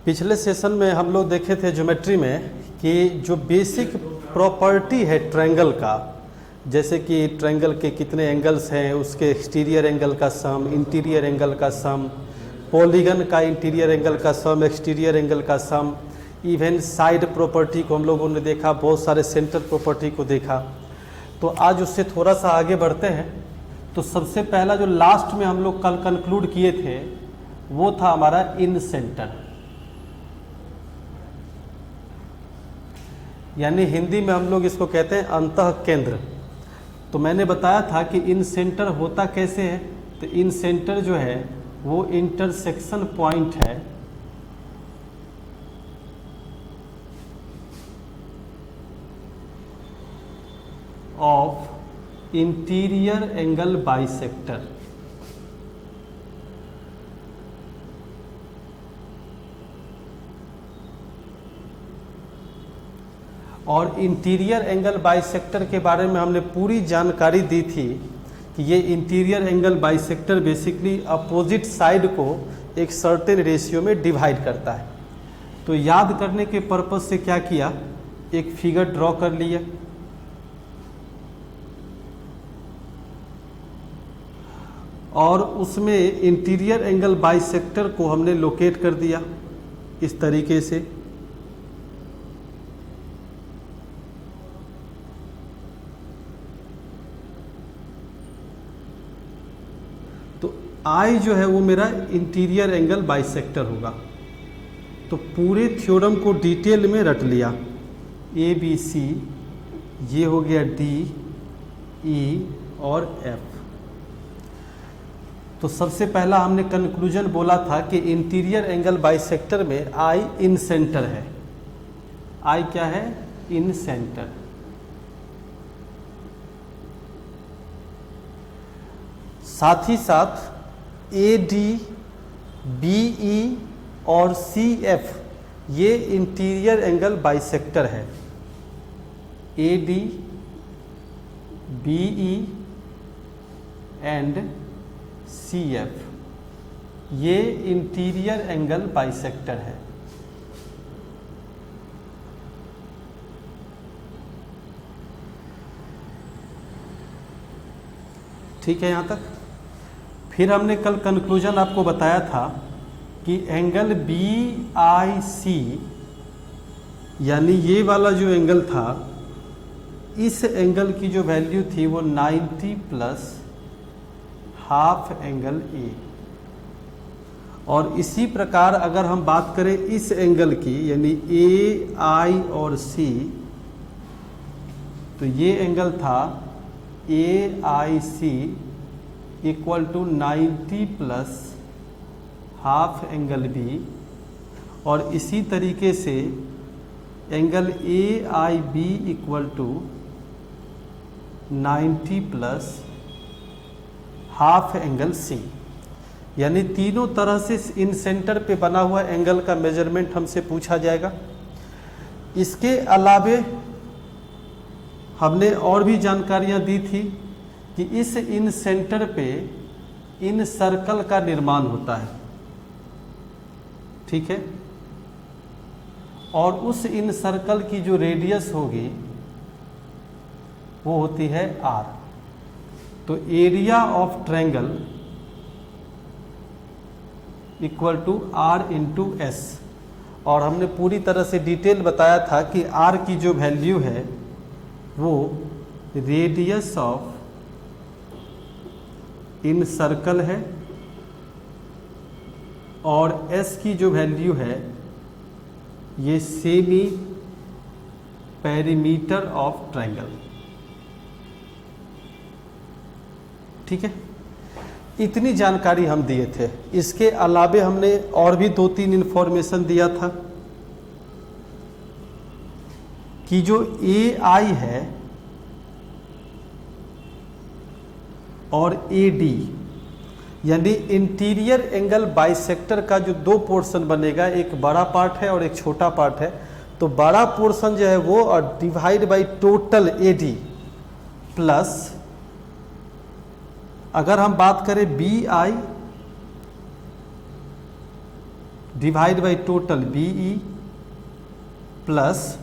पिछले सेशन में हम लोग देखे थे ज्योमेट्री में कि जो बेसिक प्रॉपर्टी है ट्रायंगल का, जैसे कि ट्रायंगल के कितने एंगल्स हैं, उसके एक्सटीरियर एंगल का सम, इंटीरियर एंगल का सम, पॉलीगन का इंटीरियर एंगल का सम, एक्सटीरियर एंगल का सम, इवन साइड प्रॉपर्टी को हम लोगों ने देखा, बहुत सारे सेंटर प्रॉपर्टी को देखा। तो आज उससे थोड़ा सा आगे बढ़ते हैं। तो सबसे पहला जो लास्ट में हम लोग कल कंक्लूड किए थे वो था हमारा इन सेंटर, यानी हिंदी में हम लोग इसको कहते हैं अंतः केंद्र। तो मैंने बताया था कि इन सेंटर होता कैसे है। तो इन सेंटर जो है वो इंटरसेक्शन पॉइंट है ऑफ इंटीरियर एंगल बाइसेक्टर। और इंटीरियर एंगल बाइसेक्टर के बारे में हमने पूरी जानकारी दी थी कि ये interior angle bisector basically opposite side को एक सर्टेन रेशियो में डिवाइड करता है। तो याद करने के पर्पज से क्या किया, एक फिगर ड्रॉ कर लिया, और उसमें इंटीरियर एंगल बाइसेक्टर को हमने लोकेट कर दिया इस तरीके से। तो आई जो है वो मेरा इंटीरियर एंगल बाइसेक्टर होगा। तो पूरे थ्योरम को डिटेल में रट लिया, ए बी सी, ये हो गया डी ई और एफ। तो सबसे पहला हमने कंक्लूजन बोला था कि इंटीरियर एंगल बाइसेक्टर में आई इन सेंटर है। आई क्या है? Incentre. साथ ही साथ ए डी, बी ई और सी एफ ये इंटीरियर एंगल बाइसेक्टर है। A D, B E and C F ये इंटीरियर एंगल बाइसेक्टर है। ठीक है यहाँ तक। फिर हमने कल कंक्लूजन आपको बताया था कि एंगल बी आई सी, यानी ये वाला जो एंगल था, इस एंगल की जो वैल्यू थी वो 90 प्लस हाफ एंगल ए। और इसी प्रकार अगर हम बात करें इस एंगल की, यानी ए आई और सी, तो ये एंगल था A I C equal to 90 plus half angle B. और इसी तरीके से angle A I B equal to 90 plus half angle C. यानी तीनों तरह से इन सेंटर पे बना हुआ एंगल का मेजरमेंट हमसे पूछा जाएगा। इसके अलावे हमने और भी जानकारियां दी थी कि इस इन सेंटर पे इन सर्कल का निर्माण होता है, ठीक है। और उस इन सर्कल की जो रेडियस होगी वो होती है आर। तो area of triangle equal to r into s. और हमने पूरी तरह से डिटेल बताया था कि आर की जो वैल्यू है वो रेडियस ऑफ इन सर्कल है, और एस की जो वैल्यू है ये सेमी पेरीमीटर ऑफ ट्रायंगल। ठीक है, इतनी जानकारी हम दिए थे। इसके अलावे हमने और भी 2-3 इंफॉर्मेशन दिया था कि जो ए आई है और ए डी, यानी इंटीरियर एंगल बाइसेक्टर का जो 2 पोर्शन बनेगा, एक बड़ा पार्ट है और एक छोटा पार्ट है। तो बड़ा पोर्शन जो है वो divide by total A D plus, अगर हम बात करें B I divide by total BE plus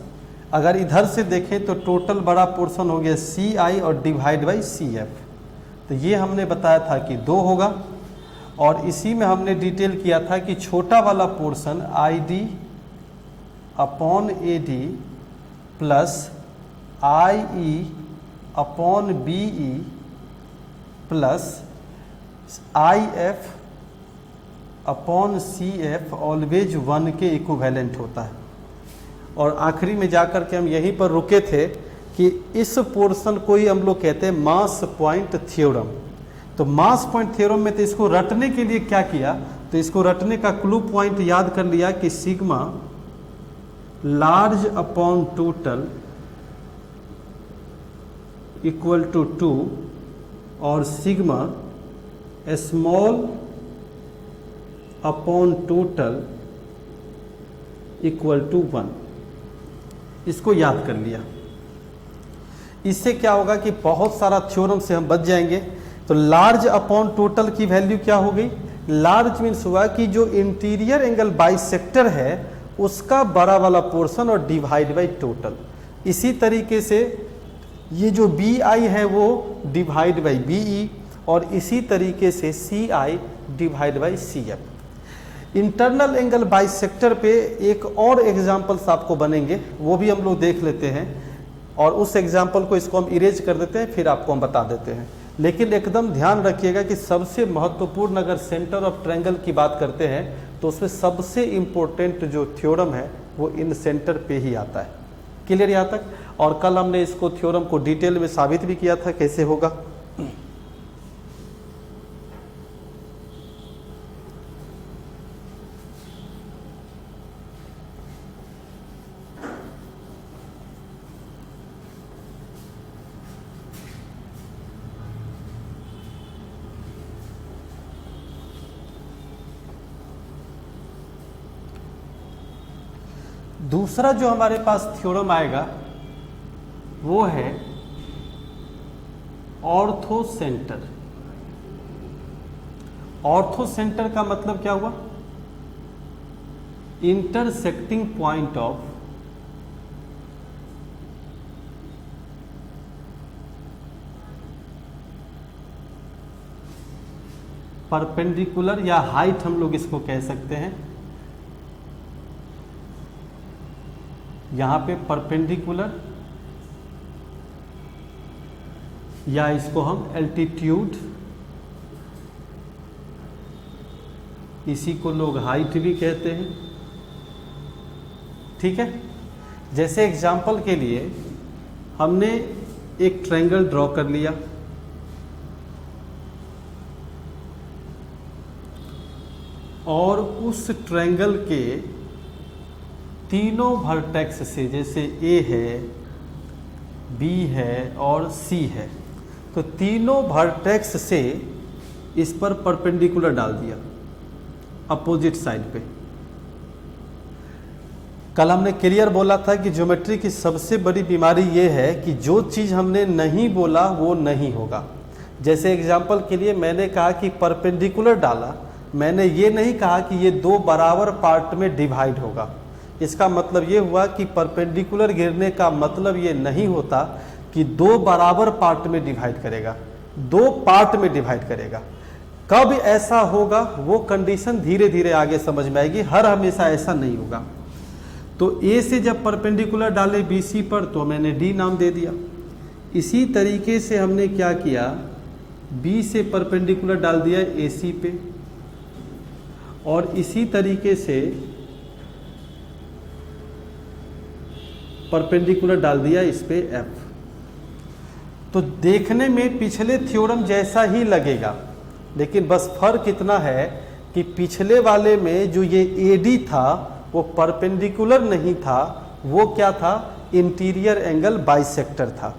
अगर इधर से देखें तो टोटल बड़ा पोर्शन हो गया CI और डिवाइड बाई CF। तो ये हमने बताया था कि 2 होगा और इसी में हमने डिटेल किया था कि छोटा वाला portion ID upon AD plus IE upon BE plus IF upon CF always 1 के इक्विवेलेंट होता है। और आखिरी में जाकर के हम यहीं पर रुके थे कि इस पोर्शन को ही हम लोग कहते हैं मास पॉइंट थ्योरम। तो मास पॉइंट थ्योरम में तो इसको रटने के लिए क्या किया, तो इसको रटने का क्लू पॉइंट याद कर लिया कि sigma large upon total equal to 2 और sigma small upon total equal to 1। इसको याद कर लिया। इससे क्या होगा कि बहुत सारा थ्योरम से हम बच जाएंगे। तो लार्ज अपॉन टोटल की वैल्यू क्या हो गई, लार्ज मीन्स हुआ कि जो इंटीरियर एंगल बाइसेक्टर है उसका बड़ा वाला पोर्शन और डिवाइड बाई टोटल। इसी तरीके से ये जो BI है वो डिवाइड बाई BE और इसी तरीके से CI divide by CF। Internal angle bisector पे एक और एग्जाम्पल्स आपको बनेंगे, वो भी हम लोग देख लेते हैं और उस एग्जाम्पल को इसको हम इरेज कर देते हैं, फिर आपको हम बता देते हैं। लेकिन एकदम ध्यान रखिएगा कि सबसे महत्वपूर्ण अगर सेंटर ऑफ ट्रायंगल की बात करते हैं तो उसमें सबसे इम्पोर्टेंट जो थ्योरम है वो इन सेंटर पे ही आता है। क्लियर यहाँ तक? और कल हमने इसको थ्योरम को डिटेल में साबित भी किया था कैसे होगा। दूसरा जो हमारे पास थ्योरम आएगा वो है ऑर्थोसेंटर। ऑर्थोसेंटर का मतलब क्या हुआ, इंटरसेक्टिंग पॉइंट ऑफ परपेंडिकुलर या हाइट हम लोग इसको कह सकते हैं। यहां पे परपेंडिकुलर या इसको हम एल्टीट्यूड, इसी को लोग हाइट भी कहते हैं। ठीक है, जैसे एग्जाम्पल के लिए हमने एक ट्रायंगल ड्रॉ कर लिया और उस ट्रायंगल के तीनों वर्टेक्स से, जैसे A है, B है और C है, तो तीनों वर्टेक्स से इस पर परपेंडिकुलर डाल दिया अपोजिट साइड पे। कल हमने क्लियर बोला था कि ज्योमेट्री की सबसे बड़ी बीमारी ये है कि जो चीज़ हमने नहीं बोला वो नहीं होगा। जैसे एग्जाम्पल के लिए मैंने कहा कि परपेंडिकुलर डाला, मैंने ये नहीं कहा कि ये 2 बराबर पार्ट में डिवाइड होगा। इसका मतलब ये हुआ कि परपेंडिकुलर गिरने का मतलब ये नहीं होता कि 2 बराबर पार्ट में डिवाइड करेगा, 2 पार्ट में डिवाइड करेगा। कब ऐसा होगा वो कंडीशन धीरे धीरे आगे समझ में आएगी, हर हमेशा ऐसा नहीं होगा। तो A से जब परपेंडिकुलर डाले BC पर तो मैंने D नाम दे दिया। इसी तरीके से हमने क्या किया, B से परपेंडिकुलर डाल दिया AC पे और इसी तरीके से परपेंडिकुलर डाल दिया इस पे F। तो देखने में पिछले थ्योरम जैसा ही लगेगा, लेकिन बस फर्क इतना है कि पिछले वाले में जो ये AD था वो परपेंडिकुलर नहीं था, वो क्या था, इंटीरियर एंगल बाइसेक्टर था।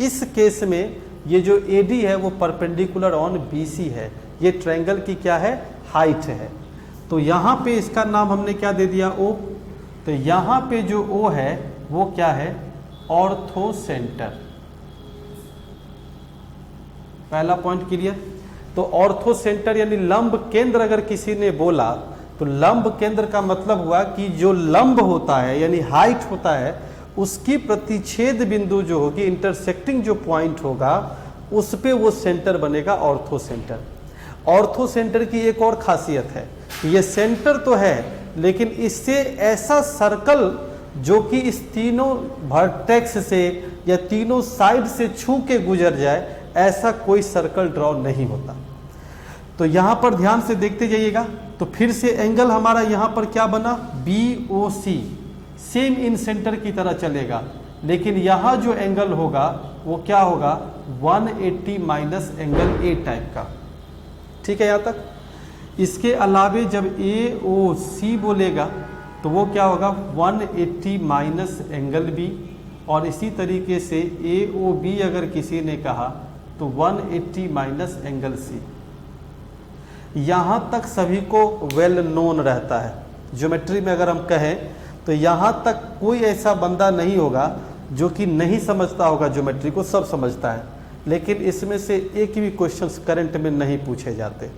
इस केस में ये जो AD है वो परपेंडिकुलर ऑन BC है, ये ट्रायंगल की क्या है, हाइट है। तो यहाँ पे इसका नाम हमने क्या दे दिया, O। तो यहाँ पे जो O है वो क्या है, ऑर्थोसेंटर। पहला पॉइंट क्लियर। तो ऑर्थोसेंटर यानी लंब केंद्र अगर किसी ने बोला तो लंब केंद्र का मतलब हुआ कि जो लंब होता है यानी हाइट होता है उसकी प्रतिच्छेद बिंदु जो होगी, इंटरसेक्टिंग जो पॉइंट होगा उस पे वो सेंटर बनेगा ऑर्थो सेंटर। ऑर्थो सेंटर की एक और खासियत है, ये सेंटर तो है लेकिन इससे ऐसा सर्कल जो कि इस तीनों वर्टेक्स से या तीनों साइड से छू के गुजर जाए, ऐसा कोई सर्कल ड्रॉ नहीं होता। तो यहाँ पर ध्यान से देखते जाइएगा। तो फिर से एंगल हमारा यहाँ पर क्या बना, BOC, सेम इन सेंटर की तरह चलेगा, लेकिन यहाँ जो एंगल होगा वो क्या होगा, 180 माइनस एंगल A टाइप का। ठीक है यहाँ तक। इसके अलावे जब AOC बोलेगा तो वो क्या होगा, 180 माइनस एंगल B, और इसी तरीके से AOB अगर किसी ने कहा तो 180 माइनस एंगल C। यहाँ तक सभी को वेल नोन रहता है। ज्योमेट्री में अगर हम कहें तो यहाँ तक कोई ऐसा बंदा नहीं होगा जो कि नहीं समझता होगा, ज्योमेट्री को सब समझता है, लेकिन इसमें से एक भी क्वेश्चंस करंट में नहीं पूछे जाते।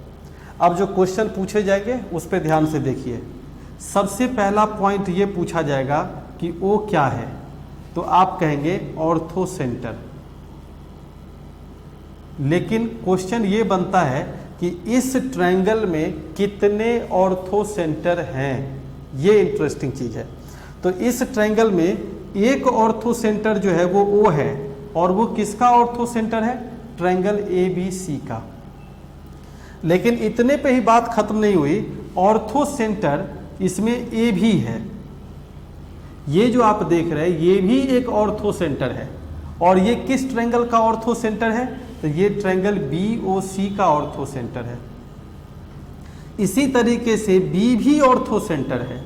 अब जो क्वेश्चन पूछे जाएंगे उस पर ध्यान से देखिए। सबसे पहला पॉइंट ये पूछा जाएगा कि O क्या है, तो आप कहेंगे ऑर्थो सेंटर। लेकिन क्वेश्चन ये बनता है कि इस ट्रायंगल में कितने ऑर्थो सेंटर हैं, ये इंटरेस्टिंग चीज है। तो इस ट्रायंगल में एक ऑर्थो सेंटर जो है वो O है, और वो किसका ऑर्थो सेंटर है, ट्रायंगल ABC का। लेकिन इतने पे ही बात खत्म नहीं हुई, ऑर्थो सेंटर इसमें A भी है। ये जो आप देख रहे हैं ये भी एक ऑर्थो सेंटर है, और ये किस ट्रायंगल का ऑर्थो सेंटर है, तो ये ट्रायंगल BOC का ऑर्थो सेंटर है। इसी तरीके से B भी ऑर्थो सेंटर है।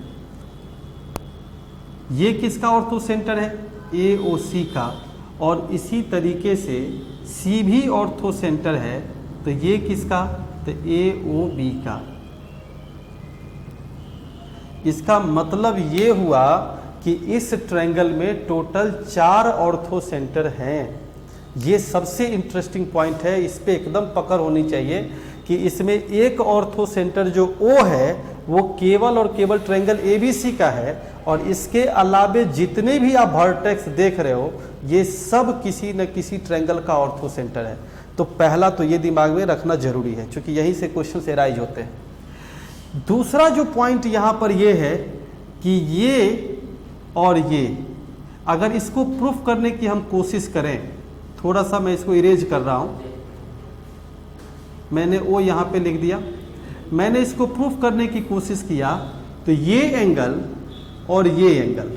ये किसका ऑर्थो सेंटर है, AOC का, और इसी तरीके से C भी ऑर्थो सेंटर है, तो ये किसका, तो AOB का। इसका मतलब ये हुआ कि इस ट्रायंगल में टोटल 4 ऑर्थो सेंटर हैं। ये सबसे इंटरेस्टिंग पॉइंट है, इस पे एकदम पकड़ होनी चाहिए कि इसमें एक ऑर्थो सेंटर जो O है वो केवल और केवल ट्रायंगल ABC का है, और इसके अलावे जितने भी आप वर्टेक्स देख रहे हो ये सब किसी न किसी ट्रायंगल का ऑर्थो सेंटर है। तो पहला तो ये दिमाग में रखना जरूरी है, क्योंकि यहीं से क्वेश्चन एराइज होते हैं। दूसरा जो पॉइंट यहाँ पर ये है कि ये और ये, अगर इसको प्रूफ करने की हम कोशिश करें, थोड़ा सा मैं इसको इरेज कर रहा हूं, मैंने O यहाँ पे लिख दिया। मैंने इसको प्रूफ करने की कोशिश किया तो ये एंगल और ये एंगल,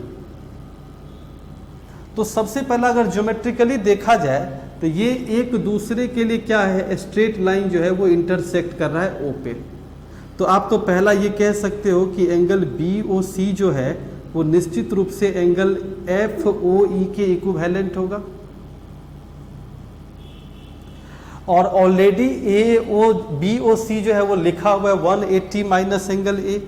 तो सबसे पहला अगर ज्योमेट्रिकली देखा जाए तो ये एक दूसरे के लिए क्या है, स्ट्रेट लाइन जो है वो इंटरसेक्ट कर रहा है O पे। तो आप तो पहला ये कह सकते हो कि एंगल BOC जो है वो निश्चित रूप से एंगल FOE के इक्विवेलेंट होगा, और ऑलरेडी BOC जो है वो लिखा हुआ है 180 माइनस एंगल A।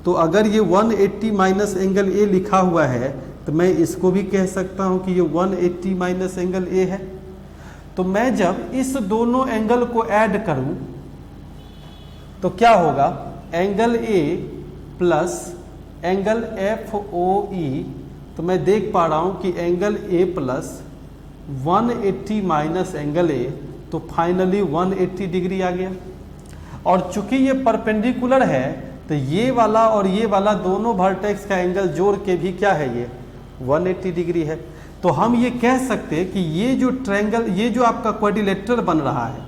तो अगर ये 180 माइनस एंगल A लिखा हुआ है तो मैं इसको भी कह सकता हूं कि ये 180 माइनस एंगल A है। तो मैं जब इस दोनों एंगल को ऐड करूं तो क्या होगा, angle A plus angle FOE, तो मैं देख पा रहा हूं कि angle A plus 180 minus angle A, तो फाइनली 180 डिग्री आ गया। और चूंकि ये परपेंडिकुलर है तो ये वाला और ये वाला दोनों वर्टेक्स का एंगल जोड़ के भी क्या है, ये 180 डिग्री है। तो हम ये कह सकते हैं कि ये जो ट्रायंगल, ये जो आपका क्वाड्रिलेटरल बन रहा है,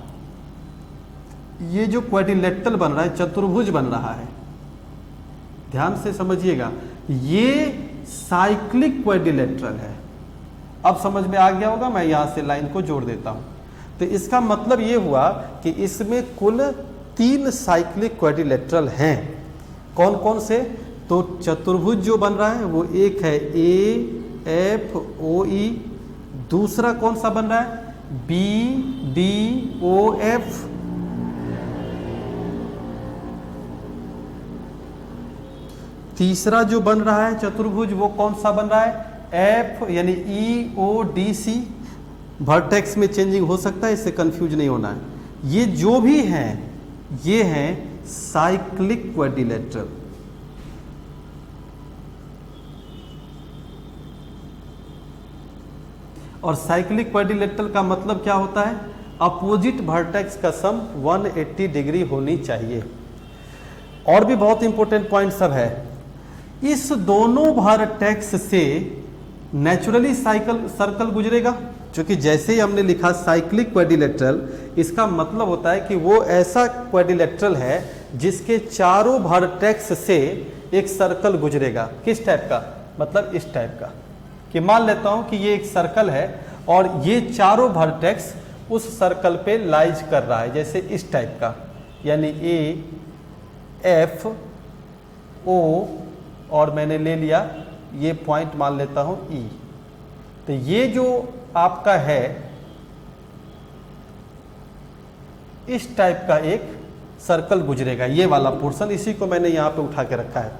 ये जो क्वाड्रिलेटरल बन रहा है, चतुर्भुज बन रहा है, ध्यान से समझिएगा, ये साइक्लिक क्वाड्रिलेटरल है। अब समझ में आ गया होगा, मैं यहां से लाइन को जोड़ देता हूं। तो इसका मतलब ये हुआ कि इसमें कुल 3 साइक्लिक क्वाड्रिलेटरल हैं। कौन कौन से, तो चतुर्भुज जो बन रहा है वो एक है AFOE, दूसरा कौन सा बन रहा है BDOF, तीसरा जो बन रहा है चतुर्भुज वो कौन सा बन रहा है F यानी EODC। वर्टेक्स में चेंजिंग हो सकता है, इससे कंफ्यूज नहीं होना है। ये जो भी हैं ये हैं साइक्लिक क्वाड्रिलेटरल। और साइक्लिक क्वाड्रिलेटरल का मतलब क्या होता है? अपोजिट वर्टेक्स का सम 180 डिग्री होनी चाहिए। और भी बहुत इंपॉर्टेंट पॉइंट सब है, इस दोनों वर्टेक्स से नेचुरली सर्कल गुजरेगा, क्योंकि जैसे ही हमने लिखा साइक्लिक क्वाड्रिलेटरल, इसका मतलब होता है कि वो ऐसा क्वाड्रिलेटरल है जिसके चारों वर्टेक्स से एक सर्कल गुजरेगा। किस टाइप का? मतलब इस टाइप का, कि मान लेता हूं कि ये एक सर्कल है और ये चारों वर्टेक्स उस सर्कल पे लाइज कर रहा है, जैसे इस टाइप का, यानी ए, एफ, ओ, और मैंने ले लिया ये पॉइंट, मान लेता हूं ई। तो ये जो आपका है इस टाइप का एक सर्कल गुजरेगा, ये वाला पोर्शन, इसी को मैंने यहां पे उठा के रखा है।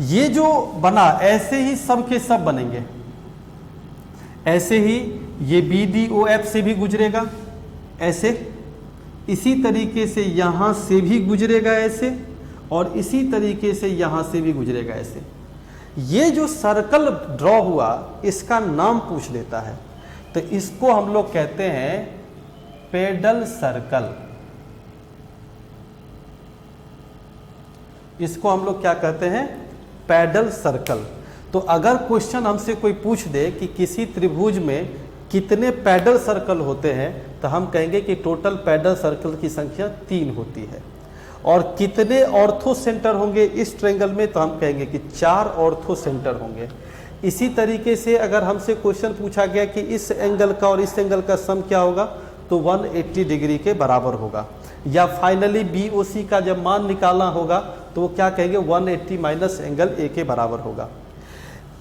ये जो बना, ऐसे ही सब के सब बनेंगे। ऐसे ही ये बी डी ओ एफ से भी गुजरेगा ऐसे, इसी तरीके से यहां से भी गुजरेगा ऐसे, और इसी तरीके से यहां से भी गुजरेगा ऐसे। ये जो सर्कल ड्रॉ हुआ इसका नाम पूछ लेता है, तो इसको हम लोग कहते हैं पेडल सर्कल। इसको हम लोग क्या कहते हैं? Pedal circle. तो अगर क्वेश्चन हमसे कोई पूछ दे कि किसी त्रिभुज में कितने पैडल सर्कल होते हैं, तो हम कहेंगे कि टोटल पैडल सर्कल की संख्या 3 होती है। और कितने ऑर्थो सेंटर होंगे इस ट्रायंगल में, तो हम कहेंगे कि 4 ऑर्थो सेंटर होंगे। इसी तरीके से अगर हमसे क्वेश्चन पूछा गया कि इस एंगल का और इस एंगल का सम क्या होगा, तो 180 डिग्री के बराबर होगा। या फाइनली BOC का जब मान निकालना होगा तो वो क्या कहेंगे, 180 माइनस एंगल ए के बराबर होगा।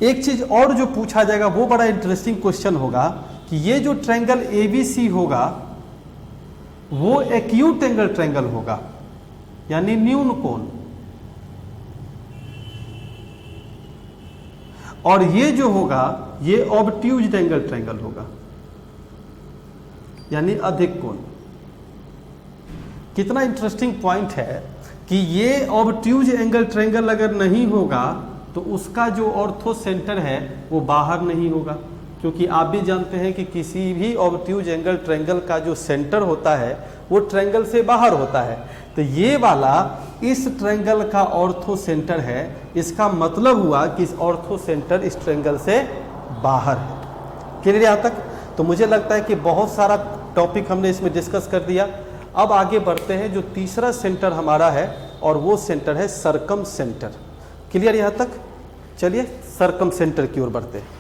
एक चीज और जो पूछा जाएगा वो बड़ा इंटरेस्टिंग क्वेश्चन होगा कि ये जो ट्रायंगल ABC होगा वो एक्यूट एंगल ट्रायंगल होगा, यानी न्यून कोण, और ये जो होगा ये ऑब्ट्यूज एंगल ट्रायंगल होगा, यानी अधिक कोण। कितना इंटरेस्टिंग पॉइंट है कि ये ऑब्ट्यूज एंगल ट्रायंगल अगर नहीं होगा तो उसका जो ऑर्थो सेंटर है वो बाहर नहीं होगा, क्योंकि आप भी जानते हैं कि किसी भी ऑब्ट्यूज एंगल ट्रायंगल का जो सेंटर होता है वो ट्रायंगल से बाहर होता है। तो ये वाला इस ट्रायंगल का ऑर्थो सेंटर है, इसका मतलब हुआ कि इस ऑर्थो सेंटर इस ट्रायंगल से बाहर है। क्लियर यहाँ तक? तो मुझे लगता है कि बहुत सारा टॉपिक हमने इसमें डिस्कस कर दिया। अब आगे बढ़ते हैं, जो तीसरा सेंटर हमारा है और वो सेंटर है सर्कम सेंटर। क्लियर यहाँ तक? चलिए सर्कम सेंटर की ओर बढ़ते हैं।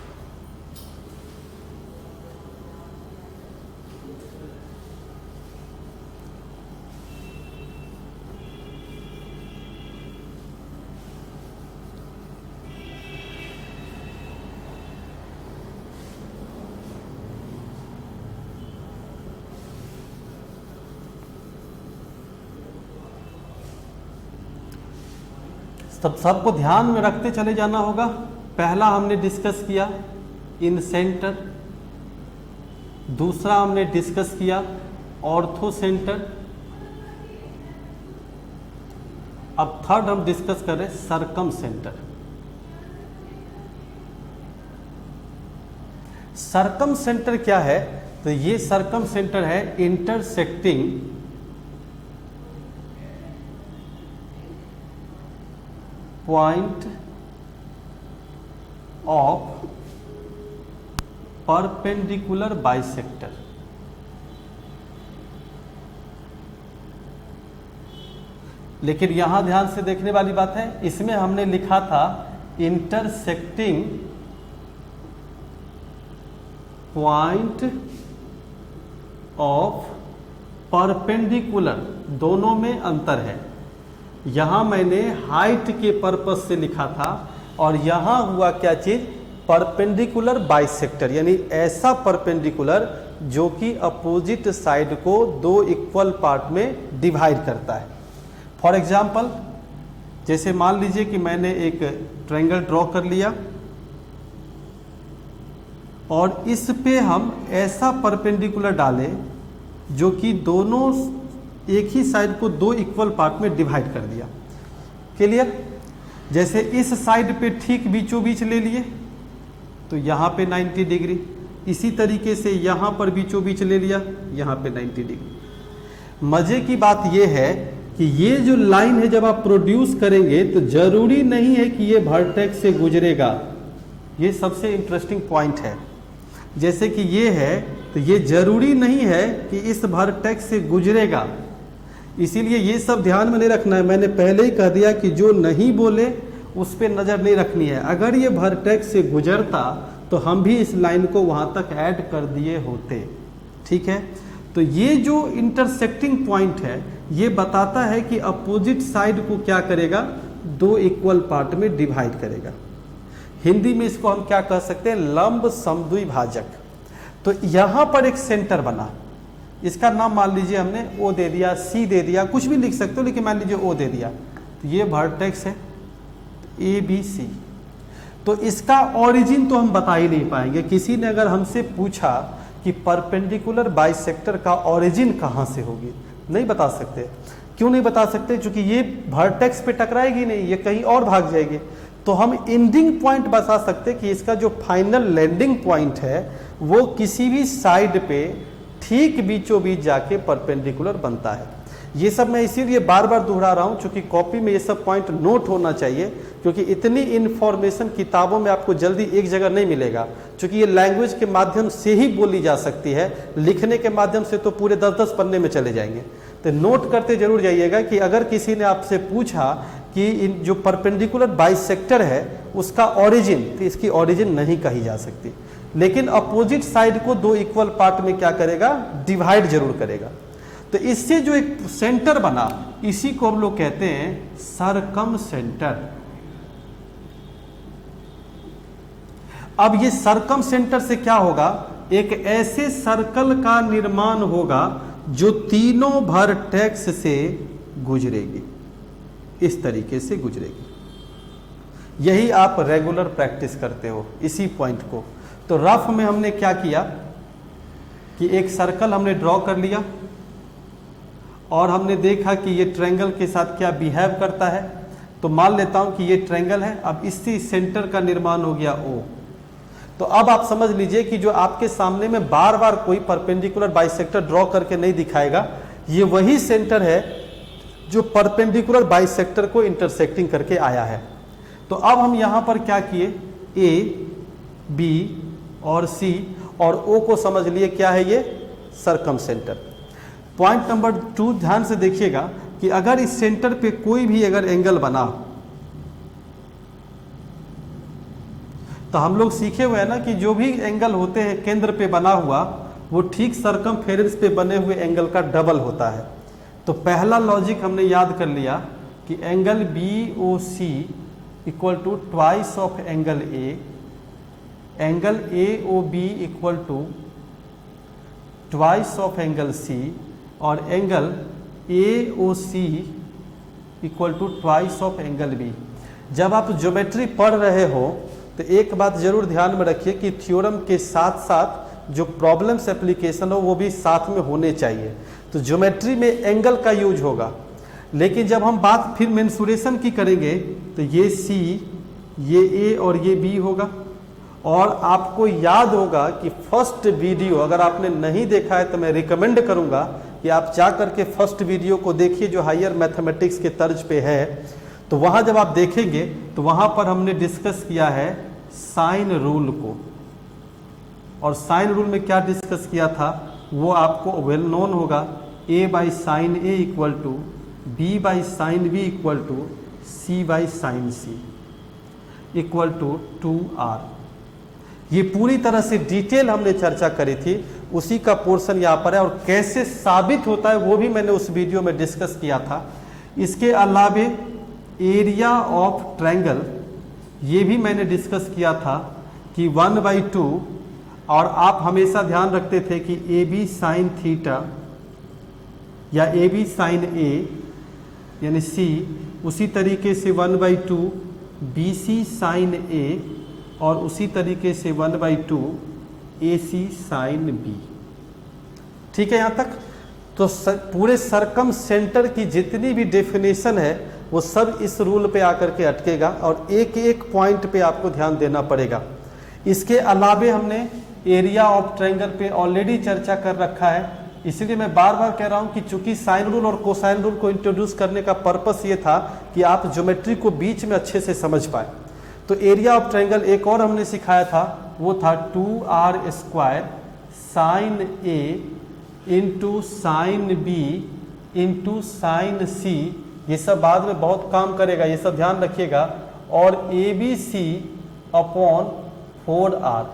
सबको ध्यान में रखते चले जाना होगा। पहला हमने डिस्कस किया इन सेंटर, दूसरा हमने डिस्कस किया ऑर्थो सेंटर, अब थर्ड हम डिस्कस कर रहे सर्कम सेंटर। सर्कम सेंटर क्या है? तो ये सर्कम सेंटर है intersecting point of perpendicular bisector. लेकिन यहां ध्यान से देखने वाली बात है, इसमें हमने लिखा था इंटरसेक्टिंग पॉइंट ऑफ परपेंडिकुलर, दोनों में अंतर है। यहां मैंने हाइट के पर्पस से लिखा था और यहां हुआ क्या चीज, परपेंडिकुलर बाइसेक्टर, यानी ऐसा परपेंडिकुलर जो कि अपोजिट साइड को 2 इक्वल पार्ट में डिवाइड करता है। फॉर एग्जाम्पल, जैसे मान लीजिए कि मैंने एक ट्रायंगल ड्रॉ कर लिया और इस पे हम ऐसा परपेंडिकुलर डालें जो कि दोनों एक ही साइड को दो इक्वल पार्ट में डिवाइड कर दिया। क्लियर? जैसे इस साइड पे ठीक बीचों बीच ले लिए तो यहाँ पे 90 डिग्री, इसी तरीके से यहाँ पर बीचों बीच ले लिया, यहाँ पे 90 डिग्री। मजे की बात यह है कि ये जो लाइन है जब आप प्रोड्यूस करेंगे तो जरूरी नहीं है कि ये वर्टेक्स से गुजरेगा। ये सबसे इंटरेस्टिंग पॉइंट है। जैसे कि ये है तो ये जरूरी नहीं है कि इस वर्टेक्स से गुजरेगा, इसीलिए ये सब ध्यान में नहीं रखना है। मैंने पहले ही कह दिया कि जो नहीं बोले उस पर नज़र नहीं रखनी है। अगर ये वर्टेक्स से गुजरता तो हम भी इस लाइन को वहाँ तक ऐड कर दिए होते। ठीक है, तो ये जो इंटरसेक्टिंग पॉइंट है ये बताता है कि अपोजिट साइड को क्या करेगा, दो इक्वल पार्ट में डिवाइड करेगा। हिंदी में इसको हम क्या कह सकते हैं, लंब समद्विभाजक। तो यहाँ पर एक सेंटर बना, इसका नाम मान लीजिए हमने ओ दे दिया, सी दे दिया, कुछ भी लिख सकते हो, लेकिन मान लीजिए ओ दे दिया। तो ये वर्टेक्स है ए बी सी। तो इसका ओरिजिन तो हम बता ही नहीं पाएंगे। किसी ने अगर हमसे पूछा कि परपेंडिकुलर बाइसेक्टर का ओरिजिन कहाँ से होगी, नहीं बता सकते। क्यों नहीं बता सकते? क्योंकि ये वर्टेक्स पे टकराएगी नहीं, ये कहीं और भाग जाएगी। तो हम एंडिंग पॉइंट बता सकते कि इसका जो फाइनल लैंडिंग पॉइंट है वो किसी भी साइड पे ठीक बीचों बीच जाके परपेंडिकुलर बनता है। ये सब मैं इसीलिए बार बार दोहरा रहा हूँ क्योंकि कॉपी में ये सब पॉइंट नोट होना चाहिए, क्योंकि इतनी इन्फॉर्मेशन किताबों में आपको जल्दी एक जगह नहीं मिलेगा। क्योंकि ये लैंग्वेज के माध्यम से ही बोली जा सकती है, लिखने के माध्यम से तो पूरे 10-10 पन्ने में चले जाएंगे। तो नोट करते जरूर जाइएगा कि अगर किसी ने आपसे पूछा कि इन जो परपेंडिकुलर बाइसेक्टर है उसका ओरिजिन, तो इसकी ओरिजिन नहीं कही जा सकती, लेकिन अपोजिट साइड को दो इक्वल पार्ट में क्या करेगा, डिवाइड जरूर करेगा। तो इससे जो एक सेंटर बना इसी को हम लोग कहते हैं सरकम सेंटर। अब ये सरकम सेंटर से क्या होगा, एक ऐसे सर्कल का निर्माण होगा जो तीनों वर्टेक्स से गुजरेगी, इस तरीके से गुजरेगी। यही आप रेगुलर प्रैक्टिस करते हो इसी पॉइंट को। तो रफ में हमने क्या किया कि एक सर्कल हमने ड्रॉ कर लिया और हमने देखा कि ये ट्रायंगल के साथ क्या बिहेव करता है। तो मान लेता हूं कि ये ट्रायंगल है, अब इसी सेंटर का निर्माण हो गया O। तो अब आप समझ लीजिए कि जो आपके सामने में बार बार कोई परपेंडिकुलर बाइसेक्टर ड्रॉ करके नहीं दिखाएगा, ये वही सेंटर है जो परपेंडिकुलर बाइसेक्टर को इंटरसेक्टिंग करके आया है। तो अब हम यहां पर क्या किए, A, B और C और O को समझ लिए क्या है, ये सरकम सेंटर। पॉइंट नंबर 2 ध्यान से देखिएगा कि अगर इस सेंटर पे कोई भी अगर एंगल बना, तो हम लोग सीखे हुए हैं ना कि जो भी एंगल होते हैं केंद्र पे बना हुआ वो ठीक सरकमफेरेंस पे बने हुए एंगल का डबल होता है। तो पहला लॉजिक हमने याद कर लिया कि angle BOC equal to twice of angle A, angle AOB equal to twice of angle C और angle AOC equal to twice of angle B। जब आप ज्योमेट्री पढ़ रहे हो तो एक बात जरूर ध्यान में रखिए कि थ्योरम के साथ साथ जो प्रॉब्लम्स एप्लीकेशन हो वो भी साथ में होने चाहिए। तो ज्योमेट्री में एंगल का यूज होगा, लेकिन जब हम बात फिर मेंसुरेशन की करेंगे तो ये C, ये A और ये B होगा। और आपको याद होगा कि फर्स्ट वीडियो अगर आपने नहीं देखा है तो मैं रिकमेंड करूंगा कि आप जा करके फर्स्ट वीडियो को देखिए जो हायर मैथमेटिक्स के तर्ज पे है। तो वहाँ जब आप देखेंगे तो वहाँ पर हमने डिस्कस किया है साइन रूल को, और साइन रूल में क्या डिस्कस किया था वो आपको वेल नोन होगा। A by sine A equal to B by sine B equal to C by sine C equal to 2R। ये पूरी तरह से डिटेल हमने चर्चा करी थी, उसी का पोर्शन यहाँ पर है, और कैसे साबित होता है वो भी मैंने उस वीडियो में डिस्कस किया था। इसके अलावे एरिया ऑफ ट्रायंगल ये भी मैंने डिस्कस किया था कि 1/2, और आप हमेशा ध्यान रखते थे कि AB साइन थीटा या AB साइन A यानी C, उसी तरीके से 1/2 BC साइन A और उसी तरीके से 1/2 AC साइन B। ठीक है यहाँ तक। तो पूरे सरकम सेंटर की जितनी भी डेफिनेशन है वो सब इस रूल पे आकर के अटकेगा और एक एक पॉइंट पे आपको ध्यान देना पड़ेगा। इसके अलावे हमने एरिया ऑफ ट्रायंगल पे ऑलरेडी चर्चा कर रखा है, इसलिए मैं बार बार कह रहा हूं कि चूंकि साइन रूल और कोसाइन रूल को इंट्रोड्यूस करने का पर्पस ये था कि आप ज्योमेट्री को बीच में अच्छे से समझ पाए। तो एरिया ऑफ ट्रायंगल एक और हमने सिखाया था, वो था 2r² sine A into sine B into sine C। ये सब बाद में बहुत काम करेगा, ये सब ध्यान रखिएगा। और ABC upon 4r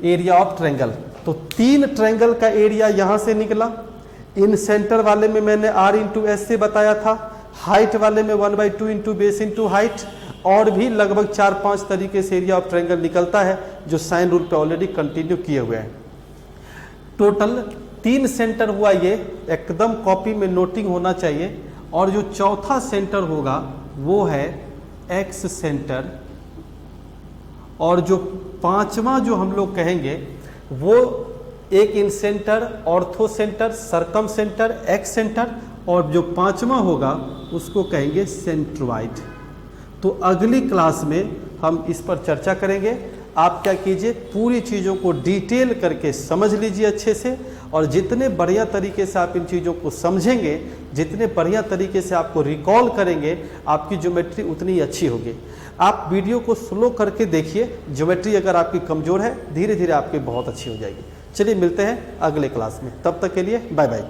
area of triangle. तो 3 ट्रायंगल का एरिया यहां से निकला। इन सेंटर वाले में मैंने r इंटू एस से बताया था, हाइट वाले में 1/2 इंटू बेस इंटू हाइट, और भी लगभग 4-5 तरीके से एरिया ऑफ ट्रायंगल निकलता है जो साइन रूल पे ऑलरेडी कंटिन्यू किए हुए हैं। टोटल 3 सेंटर हुआ, ये एकदम कॉपी में नोटिंग होना चाहिए। और जो चौथा सेंटर होगा वो है एक्स सेंटर, और जो पांचवा जो हम लोग कहेंगे वो एक incentre, orthocentre, circumcentre, excentre, और जो पांचवा होगा उसको कहेंगे सेंट्रोइड। तो अगली क्लास में हम इस पर चर्चा करेंगे। आप क्या कीजिए, पूरी चीज़ों को डिटेल करके समझ लीजिए अच्छे से, और जितने बढ़िया तरीके से आप इन चीज़ों को समझेंगे, जितने बढ़िया तरीके से आपको रिकॉल करेंगे, आपकी ज्योमेट्री उतनी ही अच्छी होगी। आप वीडियो को स्लो करके देखिए, ज्योमेट्री अगर आपकी कमज़ोर है धीरे धीरे आपकी बहुत अच्छी हो जाएगी। चलिए मिलते हैं अगले क्लास में, तब तक के लिए बाय बाय।